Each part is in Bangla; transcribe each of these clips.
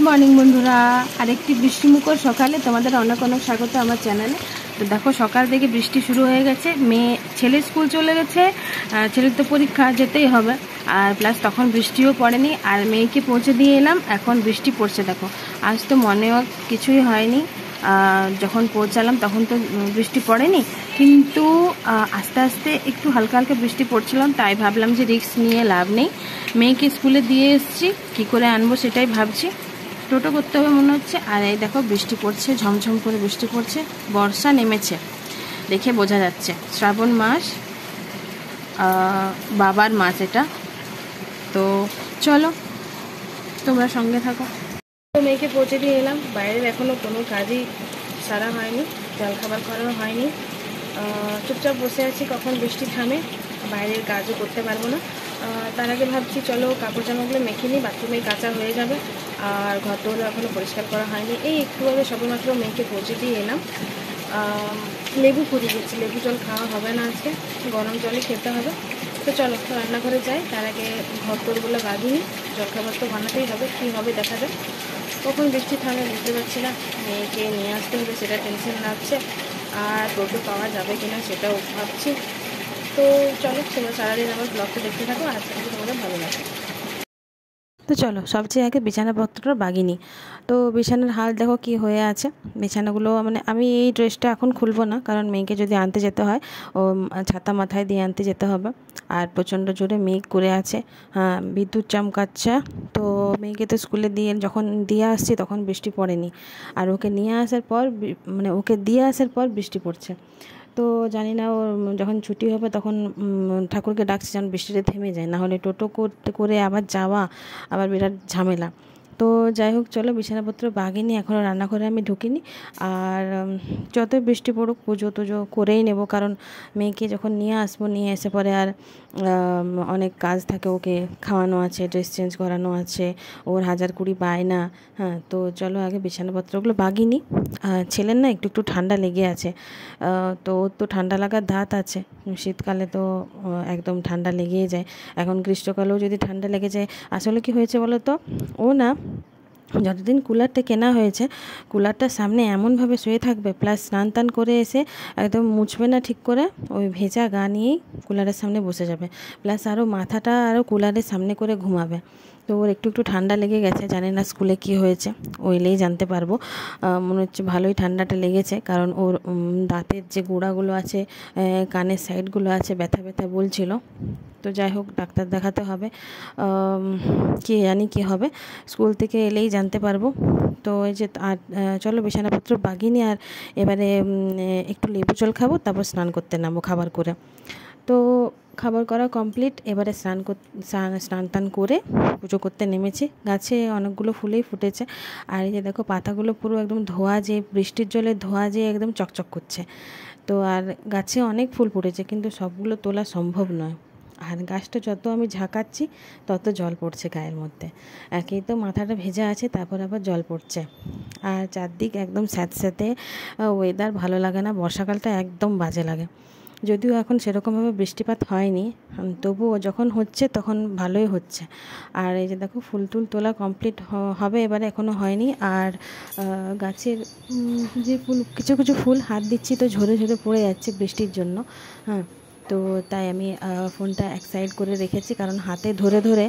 মর্নিং বন্ধুরা, আরেকটি বৃষ্টিমুখর সকালে তোমাদের অনেক অনেক স্বাগত আমার চ্যানেলে। তো দেখো, সকাল থেকে বৃষ্টি শুরু হয়ে গেছে। ছেলে স্কুল চলে গেছে, ছেলের তো পরীক্ষা, যেতেই হবে। আর প্লাস তখন বৃষ্টিও পড়েনি, আর মেয়েকে পৌঁছে দিয়ে এলাম, এখন বৃষ্টি পড়ছে। দেখো, আজ তো মনেও কিছুই হয়নি, যখন পৌঁছালাম তখন তো বৃষ্টি পড়েনি, কিন্তু আস্তে আস্তে একটু হালকা হালকা বৃষ্টি পড়ছিলাম। তাই ভাবলাম যে রিস্ক নিয়ে লাভ নেই, মেয়েকে স্কুলে দিয়ে এসেছি, কী করে আনবো সেটাই ভাবছি। টোটো করতে হবে মনে হচ্ছে। আর এই দেখো, বৃষ্টি পড়ছে, ঝমঝম করে বৃষ্টি পড়ছে, বর্ষা নেমেছে, দেখে বোঝা যাচ্ছে শ্রাবণ মাস, বাবার মাস এটা। তো চলো, তোমরা সঙ্গে থাকো। তো মেয়েকে পৌঁছে দিয়ে এলাম। বাইরের এখনও কোনো কাজই সারা হয়নি, জলখাবার করানো হয়নি, চুপচাপ বসে আছি, কখন বৃষ্টি থামে। বাইরের কাজও করতে পারবো না। তার আগে ভাবছি চলো কাপড় জামাগুলো মেখে নিই, বাথরুমে কাঁচা হয়ে যাবে। আর ঘরগুলো এখনও পরিষ্কার করা হয়নি, এই একটুভাবে সবেমাত্র মেয়েকে পৌঁছে দিয়ে এলাম। লেবু ফুরিয়ে গেছি, লেবু জল খাওয়া হবে না আজকে, গরম জলই খেতে হবে। তো চলো রান্নাঘরে যাই, তার আগে ঘরগুলো বাঁধিনি, জলখাবার তো বানাতেই হবে, কী হবে দেখা যাক। কখন বৃষ্টি থামে বুঝতে পারছি না, মেয়েকে নিয়ে আসতে হবে সেটা টেনশন লাগছে, আর টোটো পাওয়া যাবে কিনা সেটাও ভাবছি। তো চলো, তোমরা সারাদিন আমার ব্লগটা দেখতে থাকো, আজকে তোমাদের ভালো লাগে। তো চলো, সবচেয়ে আগে বিছানাপত্রটা বাগিনি। তো বিছানার হাল দেখো কি হয়ে আছে। বিছানাগুলো মানে আমি এই ড্রেসটা এখন খুলবো না, কারণ মেয়েকে যদি আনতে যেতে হয়, ও ছাতা মাথায় দিয়ে আনতে যেতে হবে। আর প্রচণ্ড জোরে মেঘ করে আছে, হ্যাঁ বিদ্যুৎ চমকাচ্ছে। তো মেয়েকে তো স্কুলে যখন দিয়ে আসছি তখন বৃষ্টি পড়েনি, আর ওকে নিয়ে আসার পর মানে ওকে দিয়ে আসার পর বৃষ্টি পড়ছে। তো জানি না ওর যখন ছুটি হবে তখন ঠাকুরকে ডাকছি যেন বৃষ্টিটা থেমে যায়, না হলে টোটো করতে করে আবার যাওয়া আবার বিরাট ঝামেলা। তো যাই হোক, চলো বিছানাপত্র বাগিনি, এখনও রান্নাঘরে আমি ঢুকিনি। আর যতই বৃষ্টি পড়ুক পুজো টুজো করেই নেব, কারণ মেয়েকে যখন নিয়ে আসবো, নিয়ে এসে পরে আর অনেক কাজ থাকে, ওকে খাওয়ানো আছে, ড্রেস চেঞ্জ করানো আছে, ওর 1000 বায়না। হ্যাঁ, তো চলো আগে বিছানাপত্রগুলো বাগিনি। ছেলের না একটু একটু ঠান্ডা লেগে আছে, তো ওর তো ঠান্ডা লাগার ধাত আছে। শীতকালে তো একদম ঠান্ডা লেগেই যায়, এখন গ্রীষ্মকালেও যদি ঠান্ডা লেগে যায়। আসলে কি হয়েছে বলো তো, ও না যতদিন কুলারটা কেনা হয়েছে, কুলারটার সামনে এমনভাবে শুয়ে থাকবে, প্লাস স্নান টান করে এসে একদম মুছবে না ঠিক করে, ওই ভেজা গা নিয়েই কুলারের সামনে বসে যাবে, প্লাস আরও মাথাটা আরও কুলারের সামনে করে ঘুমাবে। তো ওর একটু একটু ঠান্ডা লেগে গেছে, জানি না স্কুলে কি হয়েছে, ও এলেই জানতে পারবো। মনে হচ্ছে ভালোই ঠান্ডাটা লেগেছে, কারণ ওর দাঁতের যে গোড়াগুলো আছে, কানের সাইডগুলো আছে, ব্যথা ব্যথা বলছিল। তো যাই হোক, ডাক্তার দেখাতে হবে, কে জানি কী হবে, স্কুল থেকে এলেই জানতে পারবো। তো এই যে আর চলো বিছানাপত্র বাগিনি, আর এবারে একটু লেবু জল খাবো, তারপর স্নান করতে নামবো খাবার করে। তো খাবার করা কমপ্লিট, এবারে স্নান টান করে পুজো করতে নেমেছি। গাছে অনেকগুলো ফুলেই ফুটেছে, আর এই যে দেখো পাতাগুলো পুরো একদম ধোয়া, যে বৃষ্টির জলে ধোয়া, যে একদম চকচক করছে। তো আর গাছে অনেক ফুল ফুটেছে, কিন্তু সবগুলো তোলা সম্ভব নয়। আর গাছটা যত আমি ঝাঁকাচ্ছি তত জল পড়ছে গায়ের মধ্যে, একেই তো মাথাটা ভেজা আছে, তারপর আবার জল পড়ছে। আর চারদিক একদম স্যাঁতস্যাঁতে ওয়েদার, ভালো লাগে না, বর্ষাকালটা একদম বাজে লাগে। যদিও এখন সেরকমভাবে বৃষ্টিপাত হয়নি, তবুও যখন হচ্ছে তখন ভালোই হচ্ছে। আর এই যে দেখো, ফুল টুল তোলা কমপ্লিট হবে এবারে, এখনও হয়নি। আর গাছের যে ফুল, কিছু কিছু ফুল হাত দিচ্ছি তো ঝরে ঝরে পড়ে যাচ্ছে বৃষ্টির জন্য। হ্যাঁ, তো তাই আমি ফোনটা এক সাইড করে রেখেছি, কারণ হাতে ধরে ধরে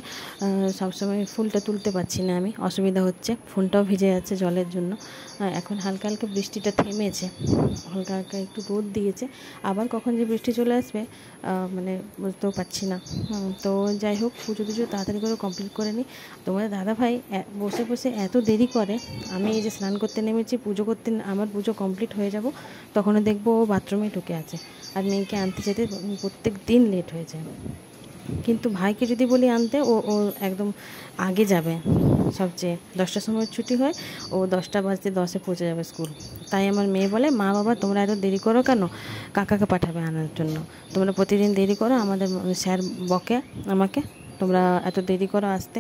সবসময় ফুলটা তুলতে পারছি না আমি, অসুবিধা হচ্ছে, ফোনটাও ভিজে যাচ্ছে জলের জন্য। এখন হালকা হালকা বৃষ্টিটা থেমেছে, হালকা হালকা একটু রোদ দিয়েছে, আবার কখন যে বৃষ্টি চলে আসবে মানে বুঝতেও পারছি না। তো যাই হোক, পুজো টুজো তাড়াতাড়ি করে কমপ্লিট করে নিই। তোমাদের দাদাভাই বসে বসে এত দেরি করে, আমি এই যে স্নান করতে নেমেছি, পুজো করতে, আমার পুজো কমপ্লিট হয়ে যাব, তখনও দেখবো ও বাথরুমে ঢুকে আছে। আর মেয়েকে আনতে যেতে প্রত্যেক দিন লেট হয়ে যায়, কিন্তু ভাইকে যদি বলি আনতে, ও একদম আগে যাবে, সবচেয়ে 10টার সময় ছুটি হয়, ও 10:10 পৌঁছে যাবে স্কুল। তাই আমার মেয়ে বলে, মা বাবা তোমরা এত দেরি করো কেন, কাকাকে পাঠাবে আনার জন্য, তোমরা প্রতিদিন দেরি করো, আমাদের স্যার বকে আমাকে, তোমরা এত দেরি করো আসতে।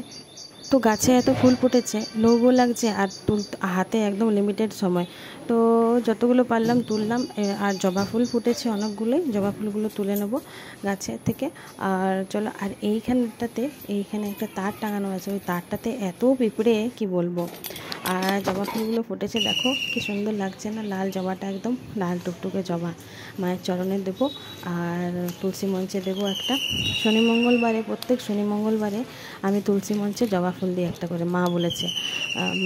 তো গাছে এত ফুল ফুটেছে, লোভও লাগছে, আর হাতে একদম লিমিটেড সময়, তো যতগুলো পারলাম তুললাম। আর জবা ফুল ফুটেছে অনেকগুলোই, জবা ফুলগুলো তুলে নেব গাছের থেকে। আর চলো, আর এইখানে একটা তার টাঙানো আছে, ওই তারটাতে এত পিঁপড়ে কি বলবো। আর জবা ফুলগুলো ফুটেছে, দেখো কি সুন্দর লাগছে না, লাল জবাটা একদম লাল টুকটুকে জবা। মায়ের চরণে দেবো আর তুলসী মঞ্চে দেবো একটা। শনি মঙ্গলবারে, প্রত্যেক শনি মঙ্গলবারে আমি তুলসী মঞ্চে জবা ফুল দিই একটা করে, মা বলেছে।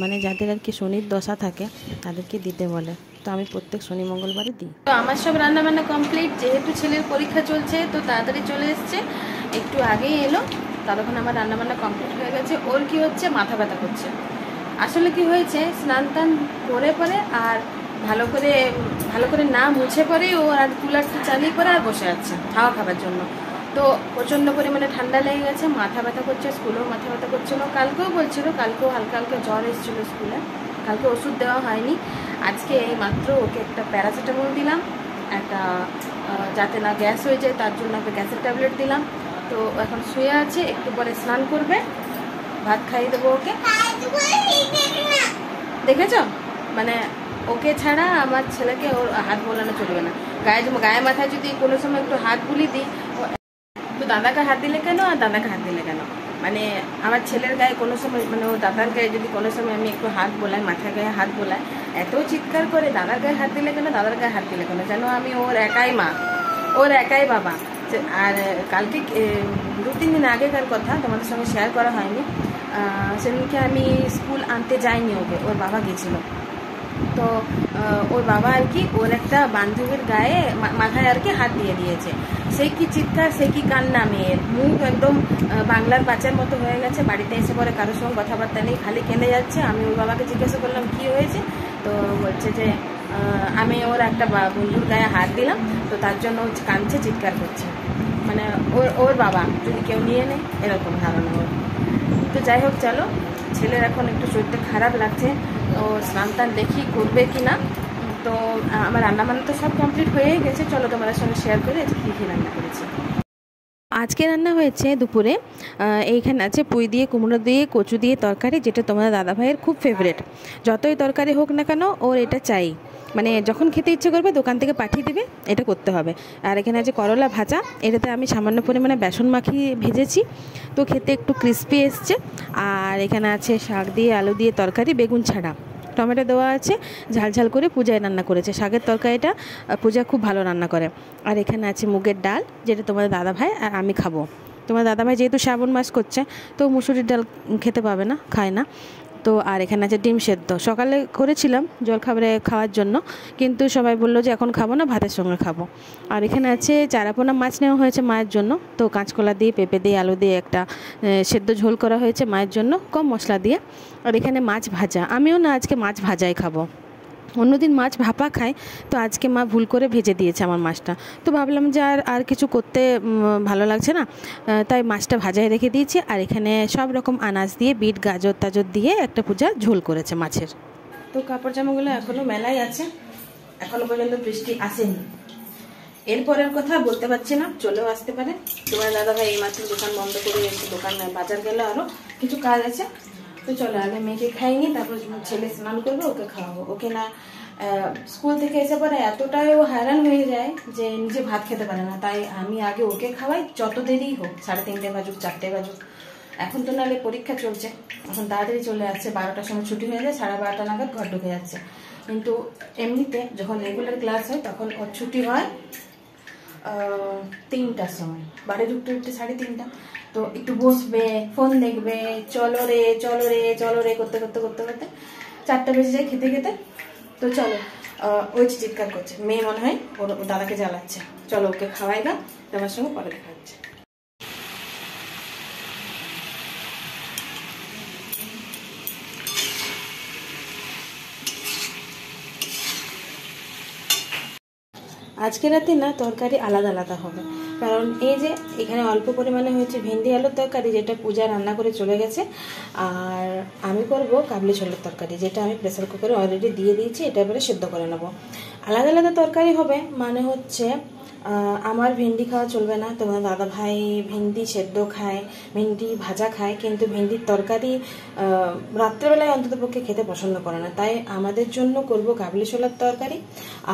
মানে যাদের আর কি শনির দশা থাকে তাদেরকে দিতে বলে, তো আমি প্রত্যেক শনি মঙ্গলবারে দিই। তো আমার সব রান্নাবান্না কমপ্লিট, যেহেতু ছেলের পরীক্ষা চলছে তো তাড়াতাড়ি চলে এসছে, একটু আগেই এলো, ততক্ষণ আমার রান্নাবান্না কমপ্লিট হয়ে গেছে। ওর কি হচ্ছে, মাথা ব্যথা করছে। আসলে কি হয়েছে, স্নান টান করে পরে আর ভালো করে না মুছে পরে ও আর কুলারটা চালিয়ে করে আর বসে আছে হাওয়া খাবার জন্য। তো প্রচণ্ড পরিমাণে ঠান্ডা লেগে গেছে, মাথা ব্যথা করছে, স্কুলেও মাথা ব্যথা করছিল, কালকেও বলছিল, কালকেও হালকা হালকা জ্বর এসেছিলো স্কুলে, কালকে ওষুধ দেওয়া হয়নি। আজকে এই মাত্র ওকে একটা প্যারাসিটামল দিলাম, একটা যাতে না গ্যাস হয়ে যায় তার জন্য একটা গ্যাসের ট্যাবলেট দিলাম। তো এখন শুয়ে আছে, একটু পরে স্নান করবে, ভাত খাইয়ে দেবো ওকে। দেখেছ, মানে ওকে ছাড়া আমার ছেলেকে ওর হাত বোলানো চলবে না। গায়ে মাথায় যদি কোনো সময় একটু হাত বুলি দিই, তো দাদাকে হাত দিলে কেন আর দাদাকে হাত দিলে কেন, মানে আমার ছেলের গায়ে কোনো সময়, মানে ওর দাদার গায়ে যদি কোনো সময় আমি একটু হাত বোলাই, মাথার গায়ে হাত বোলাই, এত চিৎকার করে দাদার গায়ে হাত দিলে কেন, দাদার গায়ে হাত দিলে কেন, যেন আমি ওর একাই মা, ওর একাই বাবা। আর কালকে 2-3 দিন আগেকার কথা তোমাদের সঙ্গে শেয়ার করা হয়নি, সেদিনকে আমি স্কুল আনতে যাইনি ওকে, ওর বাবা গেছিল। তো ওর বাবা আর কি ওর একটা বান্ধবীর গায়ে মাথায় আর কি হাত দিয়ে দিয়েছে। সেই কি চিৎকার, সেই কি কান্না, মেয়ের মুখ একদম বাংলার বাচ্চার মতো হয়ে গেছে। বাড়িতে এসে পরে কারোর সঙ্গে কথাবার্তা নেই, খালি কেঁদে যাচ্ছে। আমি ওর বাবাকে জিজ্ঞাসা করলাম কি হয়েছে, তো বলছে যে আমি ওর একটা বন্ধুর গায়ে হাত দিলাম, তো তার জন্য ও কাঁদছে, চিৎকার করছে। মানে ওর বাবা যদি কেউ নিয়ে নেয় এরকম ধারণা ওর। তো যাই হোক, চলো, ছেলের এখন একটু শরীরটা খারাপ লাগছে, তো স্নান টান দেখি করবে কি না। তো আমার রান্নাবান্না তো সব কমপ্লিট হয়ে গেছে, চলো তোমাদের সঙ্গে শেয়ার করে কী কী রান্না করেছি। আজকে রান্না হয়েছে দুপুরে, এইখানে আছে পুঁই দিয়ে, কুমড়ো দিয়ে, কচু দিয়ে তরকারি, যেটা তোমাদের দাদাভাইয়ের খুব ফেভারেট। যতই তরকারি হোক না কেন ওর এটা চাই, মানে যখন খেতে ইচ্ছে করবে দোকান থেকে পাঠিয়ে দিবে, এটা করতে হবে। আর এখানে আছে করলা ভাজা, এটাতে আমি সামান্য পরিমাণে বেসন মাখিয়ে ভেজেছি, তো খেতে একটু ক্রিস্পি এসছে। আর এখানে আছে শাক দিয়ে আলু দিয়ে তরকারি, বেগুন ছাড়া, টমেটো দেওয়া আছে, ঝাল ঝাল করে পূজায় রান্না করেছে। শাকের তরকারিটা পূজা খুব ভালো রান্না করে। আর এখানে আছে মুগের ডাল, যেটা তোমাদের দাদাভাই আর আমি খাবো। তোমার দাদাভাই যেহেতু শ্রাবণ মাস করছে তো মুসুরির ডাল খেতে পাবে না, খায় না। তো আর এখানে আছে ডিম সেদ্ধ, সকালে করেছিলাম জলখাবারে খাওয়ার জন্য, কিন্তু সবাই বললো যে এখন খাবো না, ভাতের সঙ্গে খাবো। আর এখানে আছে চারাপোনা মাছ নেওয়া হয়েছে মায়ের জন্য, তো কাঁচকলা দিয়ে, পেঁপে দিয়ে, আলু দিয়ে একটা সেদ্ধ ঝোল করা হয়েছে মায়ের জন্য, কম মশলা দিয়ে। আর এখানে মাছ ভাজা, আমিও না আজকে মাছ ভাজাই খাবো, অন্যদিন মাছ ভাপা খাই, তো আজকে মা ভুল করে ভেজে দিয়েছে আমার মাছটা। তো ভাবলাম যে আর কিছু করতে ভালো লাগছে না, তাই মাছটা ভাজায় রেখে দিয়েছি। আর এখানে সব রকম আনাজ দিয়ে, বিট গাজর টাজর দিয়ে একটা পূজা ঝোল করেছে মাছের। তো কাপড় জামাগুলো এখনও মেলাই আছে, এখনও পর্যন্ত বৃষ্টি আসেনি। এরপরের কথা বলতে পারছি না, চলেও আসতে পারে। তোমার দাদাভাই এই মাত্র দোকান বন্ধ করে এসে দোকান বাজার গেল, আরও কিছু কাজ আছে। তো চলো আগে মেয়েকে খাইনি, তারপর ছেলে স্নান করবে, ওকে খাওয়াবো। ওকে না স্কুল থেকে এসে পরে এতটাই ও হয়রান হয়ে যায় যে নিজে ভাত খেতে পারে না, তাই আমি আগে ওকে খাওয়াই, যত দেরি হোক, 3:30 বাজুক, 4টে বাজুক। এখন তো নাহলে পরীক্ষা চলছে, এখন তাড়াতাড়ি চলে আসছে, 12টার সময় ছুটি হয়ে যায়, 12:30 নাগাদ ঘর ঢুকে যাচ্ছে। কিন্তু এমনিতে যখন রেগুলার ক্লাস হয় তখন ওর ছুটি হয় 3টার সময়, বাড়ি ঢুকতে 3:30। তো একটু বসবে, ফোন দেখবে, চলো রে চলো রে চলো রে করতে করতে করতে করতে 4টা বেজে যায় খেতে খেতে। তো চলো, ওই চিৎকার করছে, মেয়ে মনে হয় ওর দাদাকে জ্বালাচ্ছে। চলো ওকে খাওয়াই দাও, তোমার সঙ্গে পরে দেখা হচ্ছে। আজকে রাতে না তরকারি আলাদা আলাদা হবে, কারণ এই যে এখানে অল্প পরিমাণে হয়েছে ভেন্ডি আলুর তরকারি, যেটা পূজা রান্না করে চলে গেছে। আর আমি করব কাবলি ছোলার তরকারি, যেটা আমি প্রেসার কুকারে অলরেডি দিয়ে দিয়েছি, এটা এবারে সেদ্ধ করে নেব। আলাদা আলাদা তরকারি হবে মানে হচ্ছে আমার ভেন্ডি খাওয়া চলবে না, তোমার দাদা ভাই ভেন্ডি সেদ্ধ খায়, ভেন্ডি ভাজা খায়, কিন্তু ভেন্ডির তরকারি রাত্রেবেলায় অন্তত পক্ষে খেতে পছন্দ করে না। তাই আমাদের জন্য করব কাবলি ছোলার তরকারি,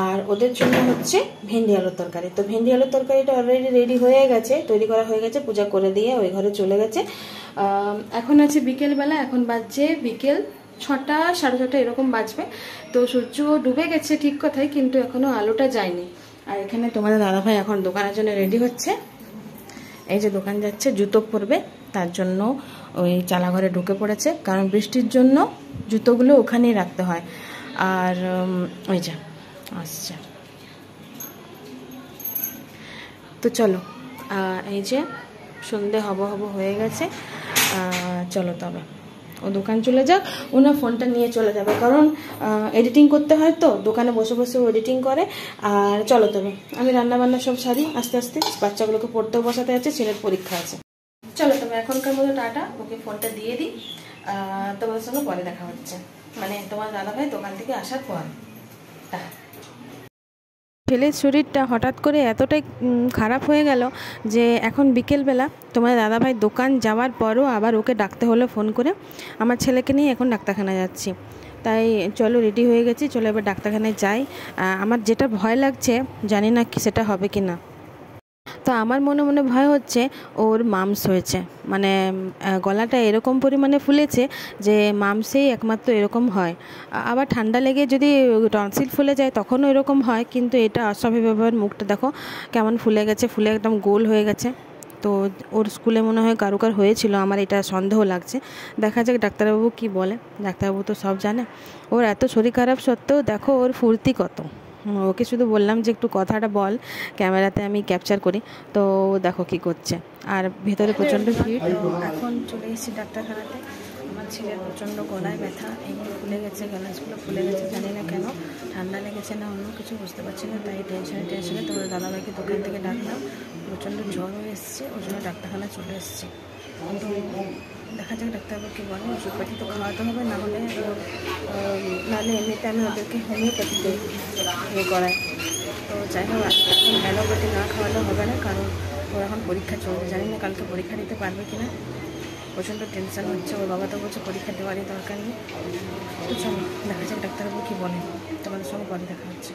আর ওদের জন্য হচ্ছে ভেন্ডি আলুর তরকারি। তো ভেন্ডি আলুর তরকারিটা অলরেডি রেডি হয়ে গেছে, তৈরি করা হয়ে গেছে, পূজা করে দিয়ে ওই ঘরে চলে গেছে। এখন আছে বিকেলবেলা, এখন বাজছে বিকেল 6টা 6:30 এরকম বাজবে। তো সূর্য ডুবে গেছে ঠিক কথাই, কিন্তু এখনো আলোটা যায়নি। আর এখানে তোমাদের দাদাভাই এখন দোকানের জন্য রেডি হচ্ছে। এই যে দোকান যাচ্ছে, জুতো পরবে, তার জন্য ওই চালাঘরে ঢুকে পড়েছে, কারণ বৃষ্টির জন্য জুতোগুলো ওখানেই রাখতে হয়। আর ওই যে আসছে। তো চলো, এই যে সন্ধে হব হয়ে গেছে, চলো তবে ও দোকান চলে যাক, ওনার ফোনটা নিয়ে চলে যাবে, কারণ এডিটিং করতে হয়, তো দোকানে বসে বসে ও এডিটিং করে। আর চলো তবে আমি রান্নাবান্না সব সারি আস্তে আস্তে, বাচ্চাগুলোকে পড়তেও বসাতে আছে, ছেলের পরীক্ষা আছে। চলো তবে এখনকার মতো টাটা, ওকে ফোনটা দিয়ে দিই, তোমাদের সঙ্গে পরে দেখা হচ্ছে, মানে তোমার দাদাভাই দোকান থেকে আসার পর। ছেলের শরীরটা হঠাৎ করে এতটাই খারাপ হয়ে গেল যে এখন বিকেলবেলা তোমার দাদাভাই দোকান যাওয়ার পরও আবার ওকে ডাকতে হলো ফোন করে। আমার ছেলেকে নিয়ে এখন ডাক্তারখানা যাচ্ছি, তাই চলো রেডি হয়ে গেছি, চলো এবার ডাক্তারখানায় যাই। আমার যেটা ভয় লাগছে, জানি না কি সেটা হবে কি না। তো আমার মনে মনে ভয় হচ্ছে ওর মামস হয়েছে, মানে গলাটা এরকম পরিমাণে ফুলেছে যে মামসেই একমাত্র এরকম হয়। আবার ঠান্ডা লেগে যদি টনসিল ফুলে যায় তখনও এরকম হয়, কিন্তু এটা অস্বাভাবিকভাবে মুখটা দেখো কেমন ফুলে গেছে, ফুলে একদম গোল হয়ে গেছে। তো ওর স্কুলে মনে হয় কারুকার হয়েছিল, আমার এটা সন্দেহ লাগছে। দেখা যাক ডাক্তারবাবু কি বলে, ডাক্তারবাবু তো সব জানে। ওর এত শরীর খারাপ সত্ত্বেও দেখো ওর ফুর্তি কত। ওকে শুধু বললাম যে একটু কথাটা বল, ক্যামেরাতে আমি ক্যাপচার করি, তো দেখো কি করছে। আর ভেতরে প্রচণ্ড ভিড়। এখন চলে এসেছি ডাক্তারখানাতে। আমার ছেলের প্রচণ্ড গলায় ব্যথা, এইগুলো ফুলে গেছে, গ্যালাসগুলো ফুলে গেছে, জানি না কেন, ঠান্ডা লেগেছে না অন্য কিছু বুঝতে পারছি না। তাই টেনশনে তোমার দাদাভাইকে দোকান থেকে ডাকলাম, প্রচণ্ড জ্বরও এসছে, ওই জন্য ডাক্তারখানা চলে এসেছি। কিন্তু দেখা যাক ডাক্তারবাবু কী বলে, ওষুধপাতি তো খাওয়াতে হবে, নাহলে এমনিতে আমি ওদেরকে হোমিওপ্যাথিতে ইয়ে করাই। তো যাই হোক, এখন অ্যালোপ্যাথি না খাওয়ালে হবে না, কারণ ওর এখন পরীক্ষা চলছে, জানি না কালকে পরীক্ষা দিতে পারবে কিনা, প্রচণ্ড টেনশন হচ্ছে। ওর বাবা তো বলছে পরীক্ষা দেওয়ারই দরকার নেই। তো চলো দেখা যাক ডাক্তারবাবু কী বলে, তোমাদের সঙ্গে পরে দেখা হচ্ছে।